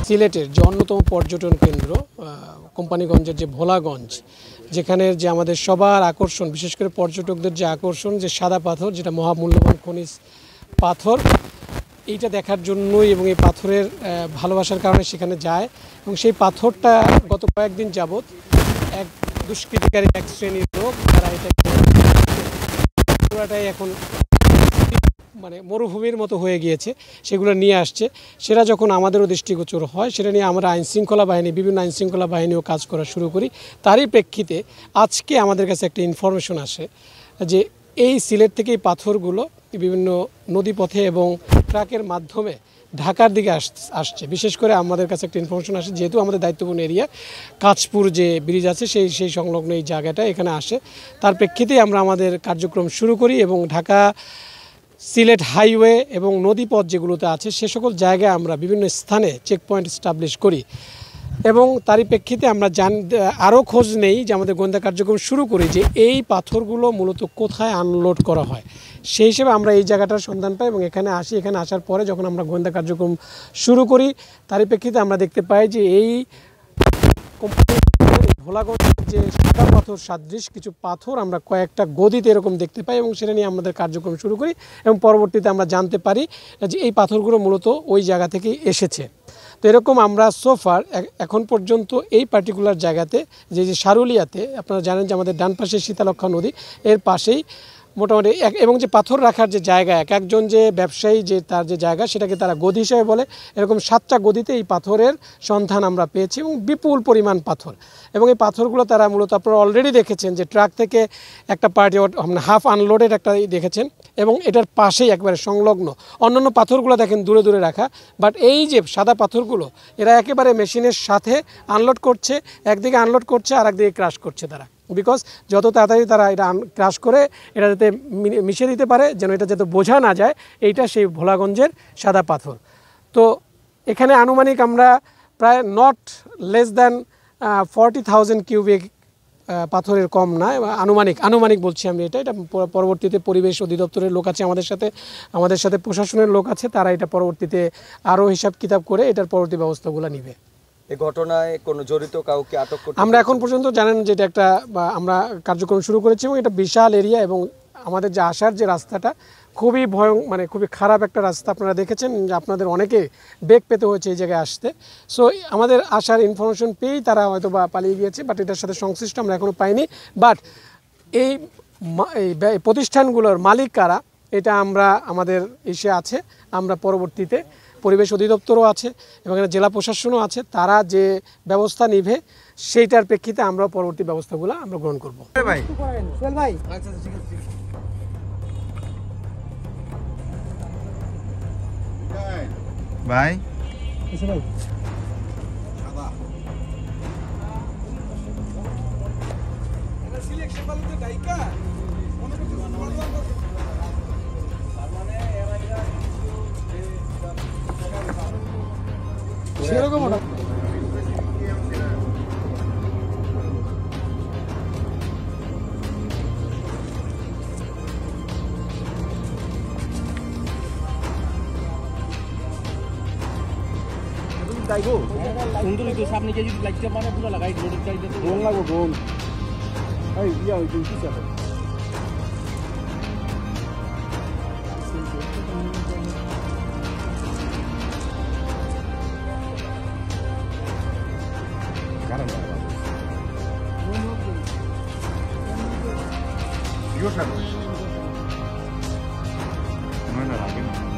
সিলেটের যে অন্যতম পর্যটন কেন্দ্র কোম্পানিগঞ্জের যে ভোলাগঞ্জ, যেখানে যে আমাদের সবার আকর্ষণ, বিশেষ করে পর্যটকদের যে আকর্ষণ, যে সাদা পাথর, যেটা মহামূল্যবান খনিজ পাথর, এইটা দেখার জন্যই এবং এই পাথরের ভালোবাসার কারণে সেখানে যায়। এবং সেই পাথরটা গত কয়েকদিন যাবৎ এক দুষ্কৃতিকারী এক শ্রেণীর লোক, তারা এটাকে পুরাটাই এখন মানে মরুভূমির মতো হয়ে গিয়েছে, সেগুলো নিয়ে আসছে। সেটা যখন আমাদেরও দৃষ্টিগোচর হয়, সেটা নিয়ে আমরা আইনশৃঙ্খলা বাহিনী, বিভিন্ন আইনশৃঙ্খলা বাহিনীও কাজ করা শুরু করি। তারই প্রেক্ষিতে আজকে আমাদের কাছে একটা ইনফরমেশন আসে যে এই সিলেট থেকে এই পাথরগুলো বিভিন্ন নদীপথে এবং ট্রাকের মাধ্যমে ঢাকার দিকে আসছে। বিশেষ করে আমাদের কাছে একটা ইনফরমেশন আসে, যেহেতু আমাদের দায়িত্বপূর্ণ এরিয়া কাঁচপুর যে ব্রিজ আছে সেই সংলগ্ন এই জায়গাটা এখানে আসে। তার প্রেক্ষিতেই আমরা আমাদের কার্যক্রম শুরু করি এবং ঢাকা সিলেট হাইওয়ে এবং নদীপথ যেগুলোতে আছে সে সকল জায়গায় আমরা বিভিন্ন স্থানে চেকপয়েন্ট এস্টাবলিশ করি। এবং তারই প্রেক্ষিতে আমরা আরও খোঁজ নেই, যে আমাদের গোয়েন্দা কার্যক্রম শুরু করি যে এই পাথরগুলো মূলত কোথায় আনলোড করা হয়। সেই হিসেবে আমরা এই জায়গাটার সন্ধান পাই এবং এখানে আসি। এখানে আসার পরে যখন আমরা গোয়েন্দা কার্যক্রম শুরু করি, তারই প্রেক্ষিতে আমরা দেখতে পাই যে এই কোম্পানি ভোলাগঞ্জের যে সাদা পাথর সাদৃশ কিছু পাথর আমরা কয়েকটা গদিতে এরকম দেখতে পাই এবং সেটা নিয়ে আমাদের কার্যক্রম শুরু করি। এবং পরবর্তীতে আমরা জানতে পারি যে এই পাথরগুলো মূলত ওই জায়গা থেকেই এসেছে। তো এরকম আমরা সোফার এখন পর্যন্ত এই পার্টিকুলার জায়গাতে যে সারুলিয়াতে, আপনারা জানেন যে আমাদের ডান পাশে শীতলক্ষা নদী, এর পাশেই মোটামুটি এবং যে পাথর রাখার যে জায়গা, এক একজন যে ব্যবসায়ী যে তার যে জায়গা, সেটাকে তারা গদি হিসেবে বলে। এরকম 7টা গদিতে এই পাথরের সন্ধান আমরা পেয়েছি এবং বিপুল পরিমাণ পাথর। এবং এই পাথরগুলো তারা মূলত আপনারা অলরেডি দেখেছেন যে ট্রাক থেকে একটা পার্টি হাফ আনলোডেড একটা দেখেছেন এবং এটার পাশেই একবারে সংলগ্ন অন্যান্য পাথরগুলো দেখেন দূরে দূরে রাখা। বাট এই যে সাদা পাথরগুলো এরা একেবারে মেশিনের সাথে আনলোড করছে, একদিকে আনলোড করছে আর একদিকে ক্রাশ করছে তারা। বিকজ যত তাড়াতাড়ি তারা এটা ক্রাশ করে এটা যাতে মিশিয়ে দিতে পারে, যেন এটা যাতে বোঝা না যায় এইটা সেই ভোলাগঞ্জের সাদা পাথর। তো এখানে আনুমানিক আমরা প্রায় নট লেস দ্যান 40,000 কিউবিক পাথরের কম না, আনুমানিক বলছি আমি এটা পরবর্তীতে পরিবেশ অধিদপ্তরের লোক আছে আমাদের সাথে প্রশাসনের লোক আছে, তারা এটা পরবর্তীতে আরও হিসাব কিতাব করে এটার পরবর্তী ব্যবস্থাগুলো নিবে। এই ঘটনায় কোনো জড়িত কাউকে আটক করতে আমরা এখন পর্যন্ত জানেন যে এটা একটা আমরা কার্যক্রম শুরু করেছি এবং এটা বিশাল এরিয়া এবং আমাদের যে আসার যে রাস্তাটা খুবই খুবই খারাপ একটা রাস্তা। আপনারা দেখেছেন যে আপনাদের অনেকে বেগ পেতে হয়েছে এই জায়গায় আসতে। সো আমাদের আসার ইনফরমেশন পেয়েই তারা হয়তো বা পালিয়ে গিয়েছে, বাট এটার সাথে সংশ্লিষ্ট আমরা এখনও পাইনি। বাট এই প্রতিষ্ঠানগুলোর মালিক কারা এটা আমাদের ইসে আছে। আমরা পরবর্তীতে পরিবেশ অধিদপ্তরও আছে এবং এখানে জেলা প্রশাসনও আছে, তারা যে ব্যবস্থা নিবে সেইটার প্রেক্ষিতে আমরা পরবর্তী ব্যবস্থাগুলো আমরা গ্রহণ করবো। ভাই সেরকম সুন্দর হইতো সামনে গিয়ে যদি লাইটটা মানে পুরো লাগাই রোডের চাইতে ড্রোন লাগবো ড্রোন এই ইয়া হইতো কি চাবে কারণ ইউ সাহেব না না লাগে না